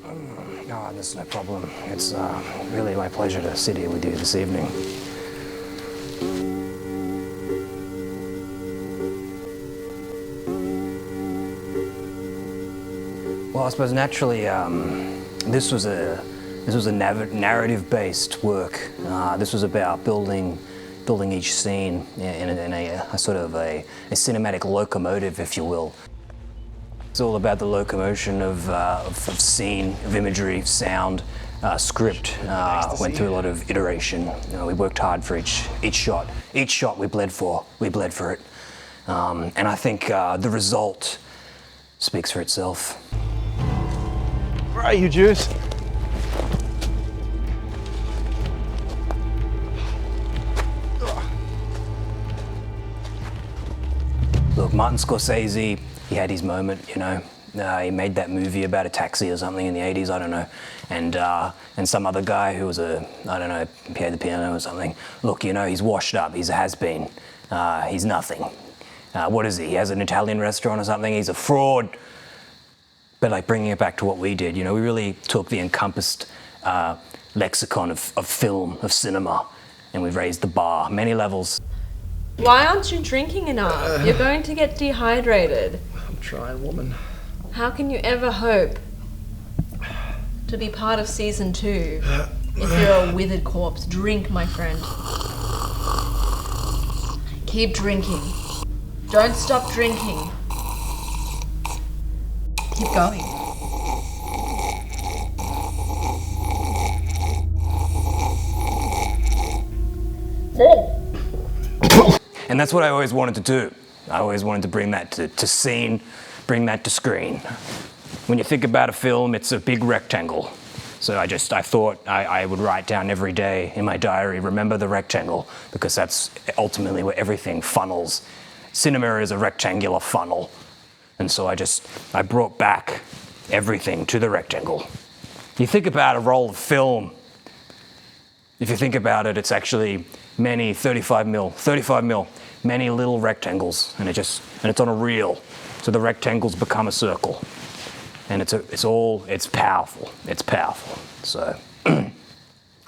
Oh, there's no problem. It's really my pleasure to sit here with you this evening. Well, I suppose naturally, this was a narrative-based work. This was about building each scene in a sort of a cinematic locomotive, if you will. It's all about the locomotion of scene, of imagery, of sound, script. Went through a lot of iteration. We worked hard for each shot. Each shot we bled for. We bled for it. And I think the result speaks for itself. Where are you, Juice? Look, Martin Scorsese, he had his moment, you know. He made that movie about a taxi or something in the 80s, I don't know. And some other guy who was I don't know, played the piano or something. Look, you know, he's washed up, he's a has-been. He's nothing. What is he? He has an Italian restaurant or something, he's a fraud. But like bringing it back to what we did, you know, we really took the encompassed lexicon of film, of cinema, and we've raised the bar, many levels. Why aren't you drinking enough? You're going to get dehydrated. I'm trying, woman. How can you ever hope to be part of season 2 if you're a withered corpse? Drink, my friend. Keep drinking. Don't stop drinking. Keep going. And that's what I always wanted to do. I always wanted to bring that to scene, bring that to screen. When you think about a film, it's a big rectangle. So I thought I would write down every day in my diary, remember the rectangle, because that's ultimately where everything funnels. Cinema is a rectangular funnel. And so I brought back everything to the rectangle. You think about a roll of film. If you think about it, it's actually many 35 mil, many little rectangles, and it's on a reel. So the rectangles become a circle. And it's powerful. It's powerful. So,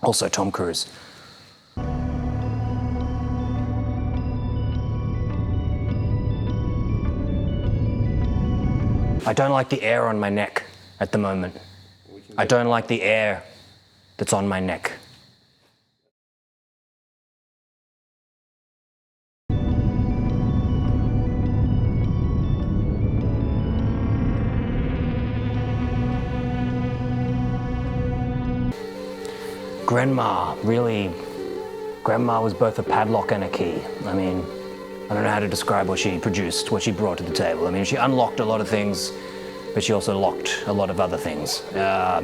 also Tom Cruise. I don't like the air on my neck at the moment. I don't like the air that's on my neck. Grandma was both a padlock and a key. I mean, I don't know how to describe what she produced, what she brought to the table. I mean, she unlocked a lot of things, but she also locked a lot of other things. The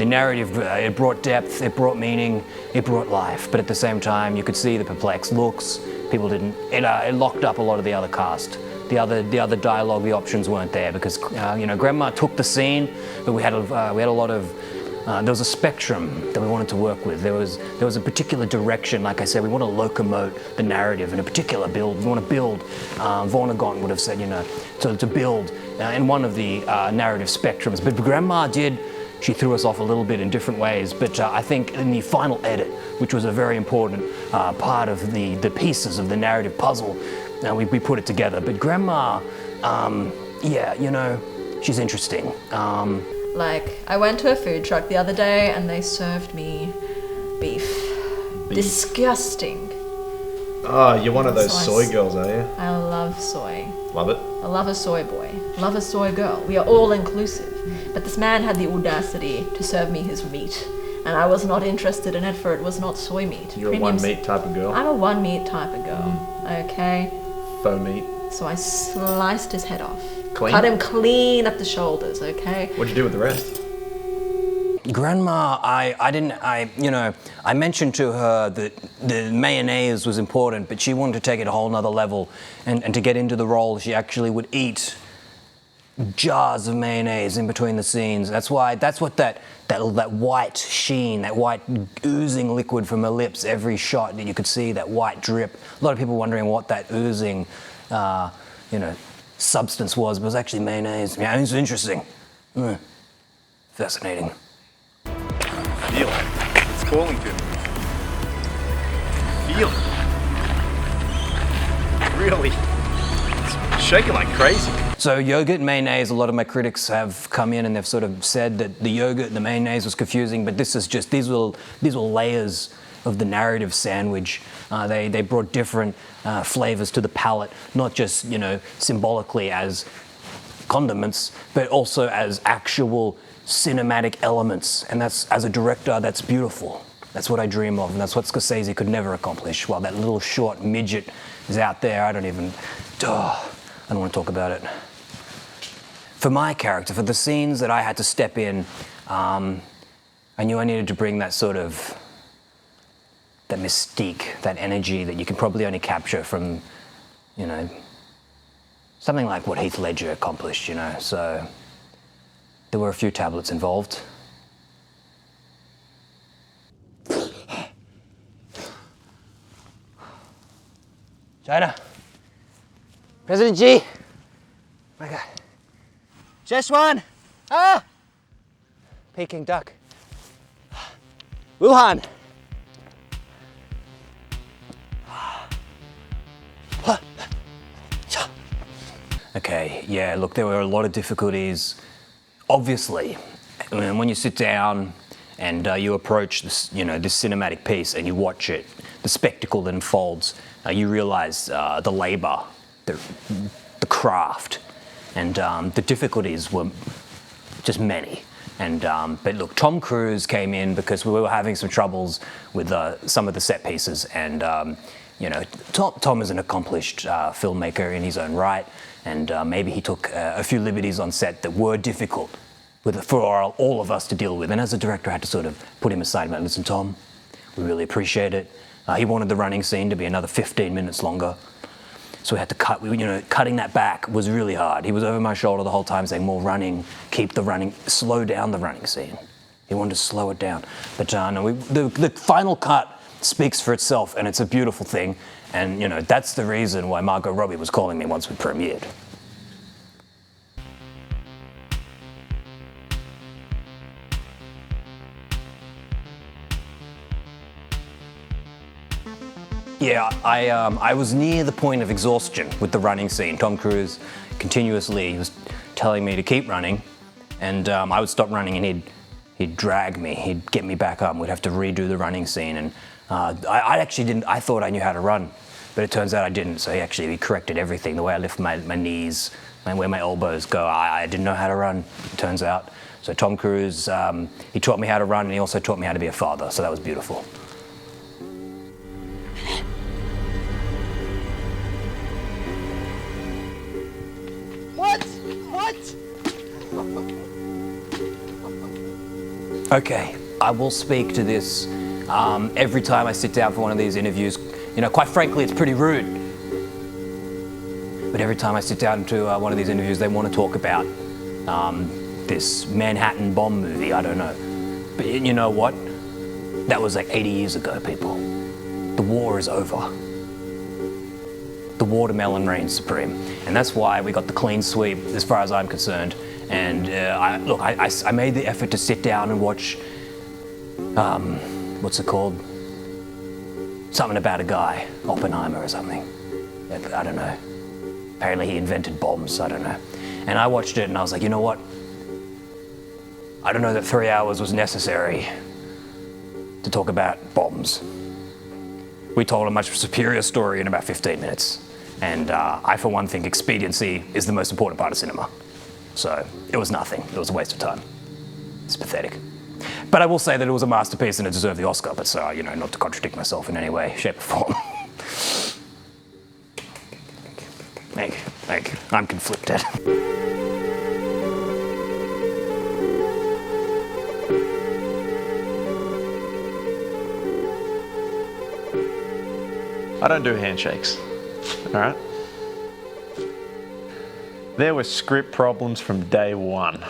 narrative, it brought depth, it brought meaning, it brought life, but at the same time, you could see the perplexed looks. People didn't, it locked up a lot of the other cast. The other dialogue, the options weren't there because, Grandma took the scene, but we had a lot of, there was a spectrum that we wanted to work with. There was a particular direction, like I said, we want to locomote the narrative in a particular build. We want to build, Vonnegut would have said, to build in one of the narrative spectrums. But Grandma she threw us off a little bit in different ways, but I think in the final edit, which was a very important part of the pieces of the narrative puzzle, we put it together. But Grandma, she's interesting. Like, I went to a food truck the other day and they served me beef. Disgusting. Oh, you're one of those soy girls, are you? I love soy. Love it? I love a soy boy. Love a soy girl. We are all inclusive. But this man had the audacity to serve me his meat. And I was not interested in it, for it was not soy meat. You're a one meat type of girl? I'm a one meat type of girl. Okay? Faux meat. So I sliced his head off. Clean? Cut him clean at the shoulders, okay? What'd you do with the rest? Grandma, I mentioned to her that the mayonnaise was important, but she wanted to take it a whole nother level. And to get into the role, she actually would eat jars of mayonnaise in between the scenes. That's what that white sheen, that white oozing liquid from her lips, every shot that you could see, that white drip. A lot of people wondering what that oozing, substance was, but it was actually mayonnaise. Yeah, it was interesting. Fascinating. Feel it. It's calling to me. Feel it. Really. It's shaking like crazy. So yogurt and mayonnaise, a lot of my critics have come in and they've sort of said that the yogurt and the mayonnaise was confusing, but this is just, these were layers of the narrative sandwich. They brought different flavors to the palate, not just, you know, symbolically as condiments, but also as actual cinematic elements. And that's, as a director, that's beautiful. That's what I dream of, and that's what Scorsese could never accomplish. While that little short midget is out there, I don't want to talk about it. For my character, for the scenes that I had to step in, I knew I needed to bring that sort of, that mystique, that energy that you can probably only capture from, you know, something like what Heath Ledger accomplished, you know. So there were a few tablets involved. China. President Xi. My God. Szechuan. Ah. Peking duck. Wuhan. Okay, yeah, look, there were a lot of difficulties. Obviously, when you sit down and you approach this, you know, this cinematic piece and you watch it, the spectacle that unfolds, you realize the labor, the craft, and the difficulties were just many. And but look, Tom Cruise came in because we were having some troubles with some of the set pieces, and you know, Tom is an accomplished filmmaker in his own right, and maybe he took a few liberties on set that were difficult for all of us to deal with. And as a director, I had to sort of put him aside and go, listen, Tom, we really appreciate it. He wanted the running scene to be another 15 minutes longer. So we had to cut, you know, cutting that back was really hard. He was over my shoulder the whole time saying, more running, keep the running, slow down the running scene. He wanted to slow it down. But no, the final cut speaks for itself, and it's a beautiful thing. And, you know, that's the reason why Margot Robbie was calling me once we premiered. Yeah, I was near the point of exhaustion with the running scene. Tom Cruise continuously was telling me to keep running, and I would stop running and he'd drag me, he'd get me back up, and we'd have to redo the running scene. And I actually didn't, I thought I knew how to run, but it turns out I didn't, so he corrected everything, the way I lift my knees, and where my elbows go. I didn't know how to run, it turns out. So Tom Cruise, he taught me how to run, and he also taught me how to be a father, so that was beautiful. Okay, I will speak to this every time I sit down for one of these interviews. You know, quite frankly, it's pretty rude. But every time I sit down to one of these interviews, they want to talk about this Manhattan bomb movie, I don't know. But you know what? That was like 80 years ago, people. The war is over. The watermelon reigns supreme. And that's why we got the clean sweep, as far as I'm concerned. And I made the effort to sit down and watch, what's it called? Something about a guy, Oppenheimer or something. I don't know. Apparently he invented bombs, I don't know. And I watched it and I was like, you know what? I don't know that 3 hours was necessary to talk about bombs. We told a much superior story in about 15 minutes. And I, for one, think expediency is the most important part of cinema. So it was nothing. It was a waste of time. It's pathetic. But I will say that it was a masterpiece and it deserved the Oscar, but so, you know, not to contradict myself in any way, shape or form. Thank you. I'm conflicted. I don't do handshakes, all right? There were script problems from day one.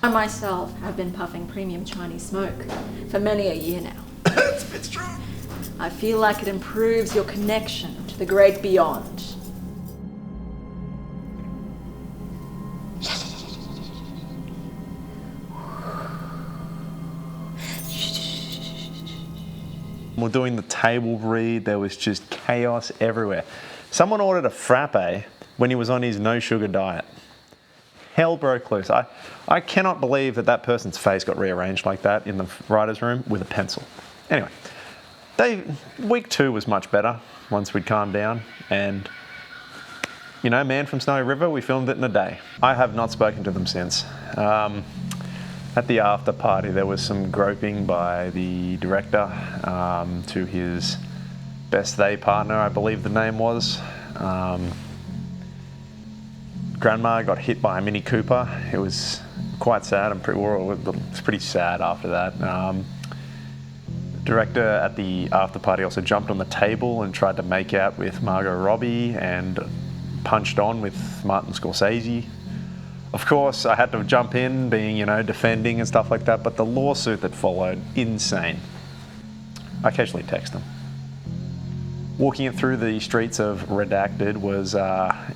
I myself have been puffing premium Chinese smoke for many a year now. It's a bit strong. I feel like it improves your connection to the great beyond. We're doing the table read. There was just chaos everywhere. Someone ordered a frappe when he was on his no sugar diet. Hell broke loose. I cannot believe that that person's face got rearranged like that in the writer's room with a pencil. Anyway, week 2 was much better once we'd calmed down, and you know, Man from Snowy River, we filmed it in a day. I have not spoken to them since. At the after party, there was some groping by the director to his best they partner, I believe the name was. Grandma got hit by a Mini Cooper. It was quite sad. It was pretty sad after that. The director at the after party also jumped on the table and tried to make out with Margot Robbie and punched on with Martin Scorsese. Of course, I had to jump in, being, you know, defending and stuff like that, but the lawsuit that followed, insane. I occasionally text them. Walking it through the streets of Redacted was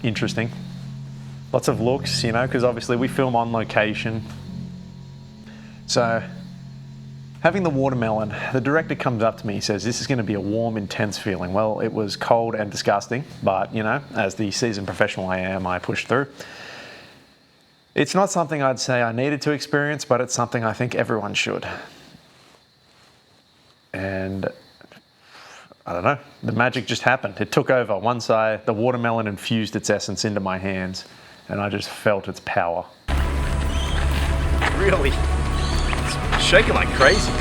interesting. Lots of looks, you know, because obviously we film on location. So, having the watermelon, the director comes up to me, he says, this is going to be a warm, intense feeling. Well, it was cold and disgusting, but, you know, as the seasoned professional I am, I pushed through. It's not something I'd say I needed to experience, but it's something I think everyone should. And I don't know, the magic just happened. It took over. Once the watermelon infused its essence into my hands, and I just felt its power. Really? It's shaking like crazy.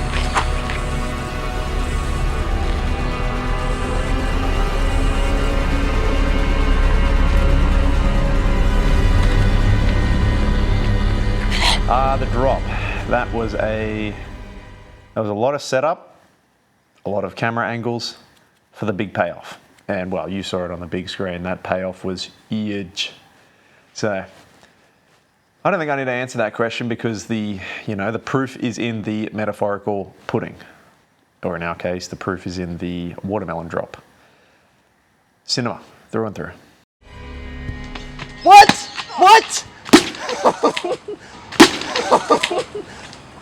The drop. That was a lot of setup, a lot of camera angles for the big payoff. And well, you saw it on the big screen. That payoff was huge. So I don't think I need to answer that question because the proof is in the metaphorical pudding, or in our case, the proof is in the watermelon drop. Cinema, through and through. What? What?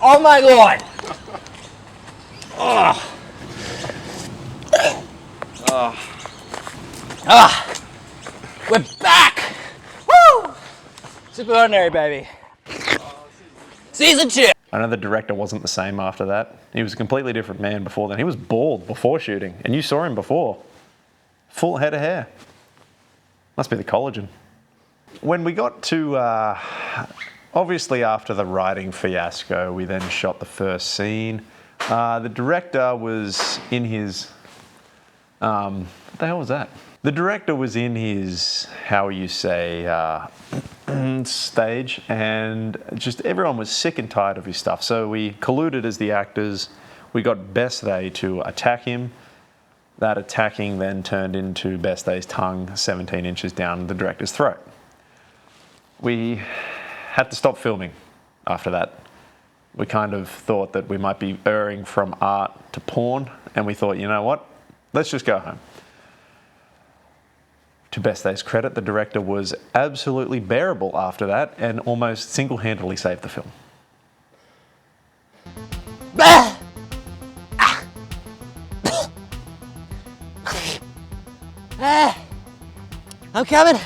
Oh my god! We're back! Woo! Super ordinary, baby. Season 2. I know the director wasn't the same after that. He was a completely different man before then. He was bald before shooting, and you saw him before. Full head of hair. Must be the collagen. When we got to, obviously after the writing fiasco, we then shot the first scene. The director was in his, what the hell was that? The director was in his, how you say, stage, and just everyone was sick and tired of his stuff. So we colluded as the actors. We got Best They to attack him. That attacking then turned into Best They's tongue 17 inches down the director's throat. We had to stop filming after that. We kind of thought that we might be erring from art to porn, and we thought, you know what, let's just go home. To Best They's credit, the director was absolutely bearable after that and almost single-handedly saved the film. I'm coming.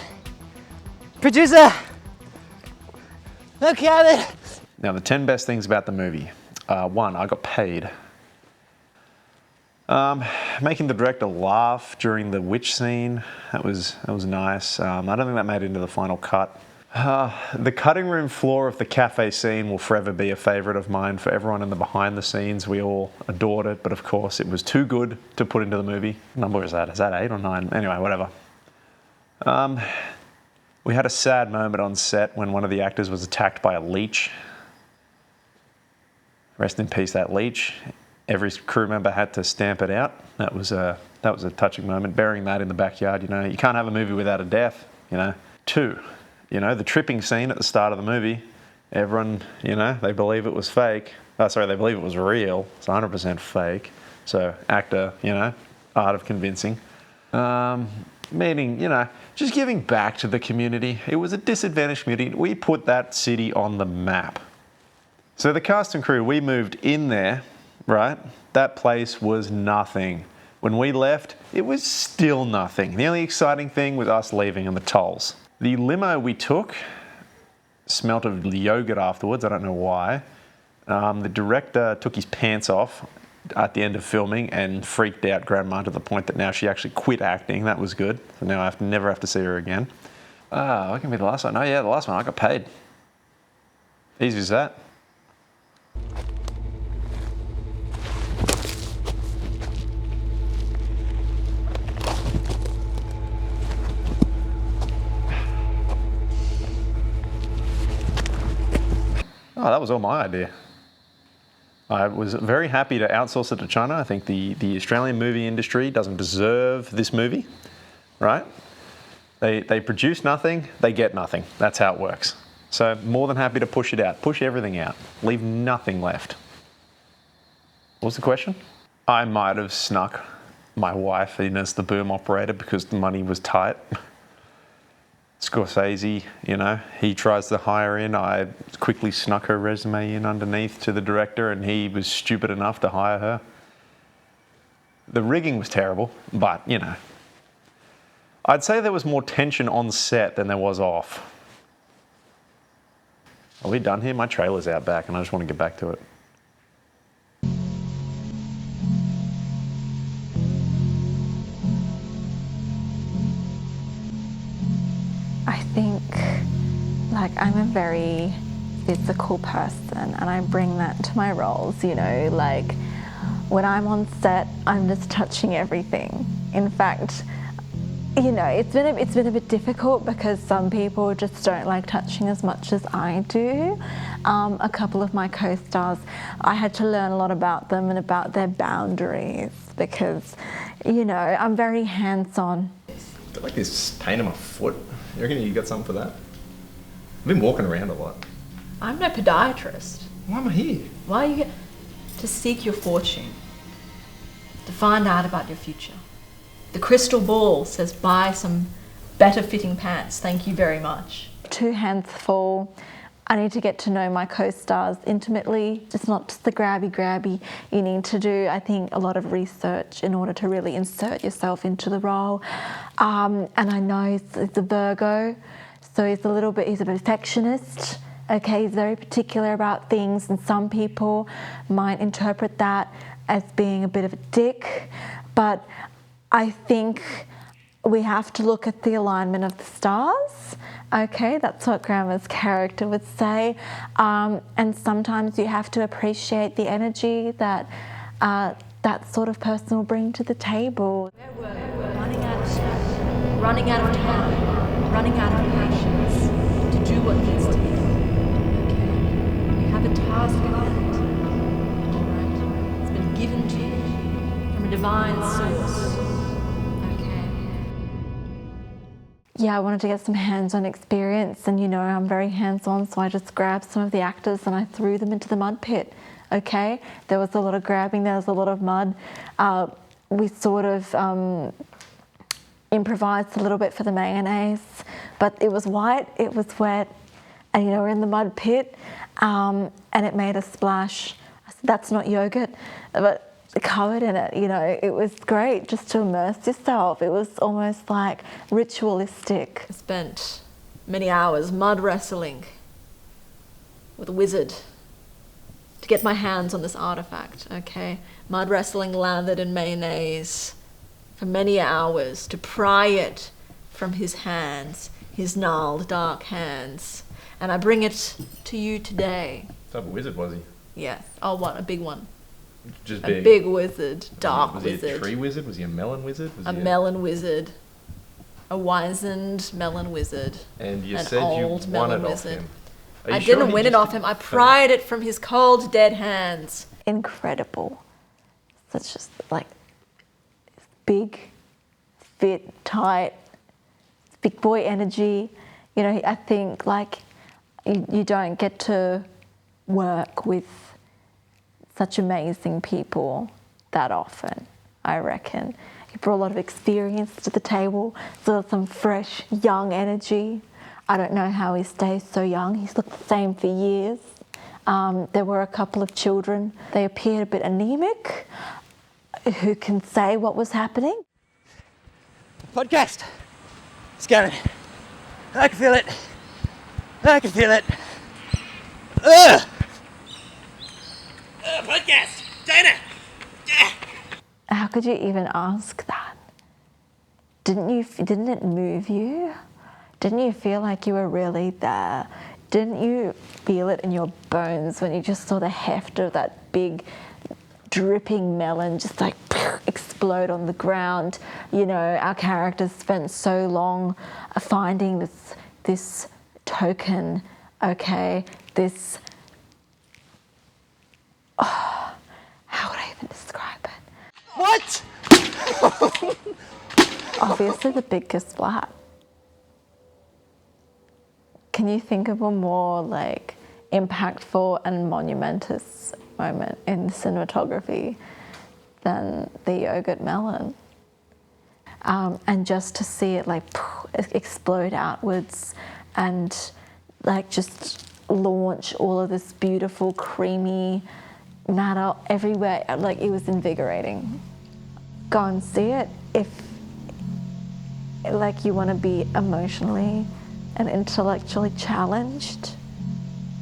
Producer. I'm coming. Now, the 10 best things about the movie. 1, I got paid. Making the director laugh during the witch scene, that was nice. I don't think that made it into the final cut. The cutting room floor of the cafe scene will forever be a favourite of mine. For everyone in the behind the scenes, we all adored it, but of course it was too good to put into the movie. What number is that? Is that 8 or 9? Anyway, whatever. We had a sad moment on set when one of the actors was attacked by a leech. Rest in peace, that leech. Every crew member had to stamp it out. That was a touching moment. Burying that in the backyard, you know, you can't have a movie without a death, you know. 2, you know, the tripping scene at the start of the movie. Everyone, you know, they believe it was fake. They believe it was real. It's 100% fake. So actor, you know, art of convincing. Meaning, you know, just giving back to the community. It was a disadvantaged community. We put that city on the map. So the cast and crew, we moved in there right? That place was nothing. When we left, it was still nothing. The only exciting thing was us leaving and the tolls. The limo we took smelt of yogurt afterwards, I don't know why. The director took his pants off at the end of filming and freaked out Grandma to the point that now she actually quit acting. That was good. So now I never have to see her again. What can be the last one? Oh yeah, the last one, I got paid. Easy as that. Oh, that was all my idea. I was very happy to outsource it to China. I think the Australian movie industry doesn't deserve this movie, right? They produce nothing, they get nothing. That's how it works. So more than happy to push it out. Push everything out. Leave nothing left. What was the question? I might have snuck my wife in as the boom operator because the money was tight. Scorsese, you know, he tries to hire in. I quickly snuck her resume in underneath to the director and he was stupid enough to hire her. The rigging was terrible, but, you know, I'd say there was more tension on set than there was off. Are we done here? My trailer's out back and I just want to get back to it. I think, like, I'm a very physical person and I bring that to my roles, you know, like when I'm on set, I'm just touching everything. In fact, you know, it's been a bit difficult because some people just don't like touching as much as I do. A couple of my co-stars, I had to learn a lot about them and about their boundaries because, you know, I'm very hands-on. Got like this pain in my foot. You reckon you got something for that? I've been walking around a lot. I'm no podiatrist. Why am I here? Why are you here? To seek your fortune. To find out about your future. The crystal ball says buy some better fitting pants. Thank you very much. 2 hands full. I need to get to know my co-stars intimately. It's not just the grabby. You need to do, I think, a lot of research in order to really insert yourself into the role. And I know it's a Virgo, so he's a perfectionist. Okay, he's very particular about things, and some people might interpret that as being a bit of a dick, but I think we have to look at the alignment of the stars. Okay, that's what Grandma's character would say. And sometimes you have to appreciate the energy that that sort of person will bring to the table. Running out of strength, running out of time, running out of patience to do what needs to be done. Okay, you have a task at hand. Right? It's been given to you from a divine source. Yeah, I wanted to get some hands-on experience, and you know I'm very hands-on, so I just grabbed some of the actors and I threw them into the mud pit. Okay, there was a lot of grabbing, there was a lot of mud. We sort of improvised a little bit for the mayonnaise, but it was white, it was wet, and you know we're in the mud pit, and it made a splash. I said, that's not yogurt, but covered in it, you know, it was great just to immerse yourself. It was almost like ritualistic. I spent many hours mud wrestling with a wizard to get my hands on this artifact, okay? Mud wrestling lathered in mayonnaise for many hours to pry it from his hands, his gnarled, dark hands. And I bring it to you today. What type of wizard was he? Yes. Oh, what? A big one. Just A big. big wizard, dark was wizard. Was he a tree wizard? Was he a melon wizard? Was A he melon wizard. A wizened melon wizard. And you An said you old won melon it off wizard. him. Are you I sure didn't he win it just off him. I pried it from his cold, dead hands. Incredible. Such just like big, fit, tight, big boy energy. You know, I think like you don't get to work with such amazing people that often, I reckon. He brought a lot of experience to the table, so some fresh, young energy. I don't know how he stays so young. He's looked the same for years. There were a couple of children. They appeared a bit anemic. Who can say what was happening? Podcast. It's coming. I can feel it. I can feel it. Ugh! Podcast. Dana. How could you even ask that? Didn't it move you? Didn't you feel like you were really there? Didn't you feel it in your bones when you just saw the heft of that big dripping melon just like explode on the ground? You know, our characters spent so long finding this token, okay, this, how would I even describe it? What? Obviously the biggest splat. Can you think of a more like impactful and monumentous moment in cinematography than the yogurt melon? And just to see it like explode outwards and like just launch all of this beautiful creamy matter everywhere, like it was invigorating. Go and see it if like you want to be emotionally and intellectually challenged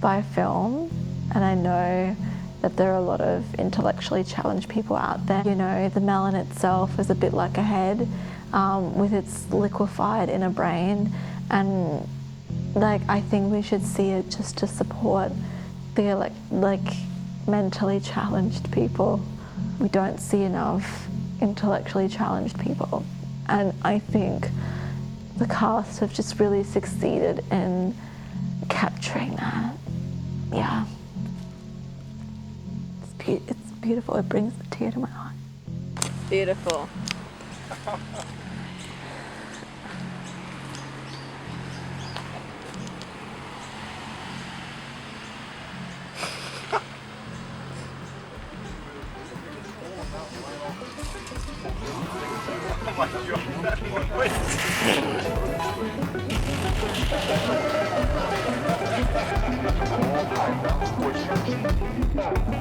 by film. And I know that there are a lot of intellectually challenged people out there. You know, the melon itself is a bit like a head with its liquefied inner brain. And like, I think we should see it just to support the like mentally challenged people. We don't see enough intellectually challenged people. And I think the cast have just really succeeded in capturing that. Yeah. It's beautiful. It brings a tear to my eye. Beautiful. Oh my God.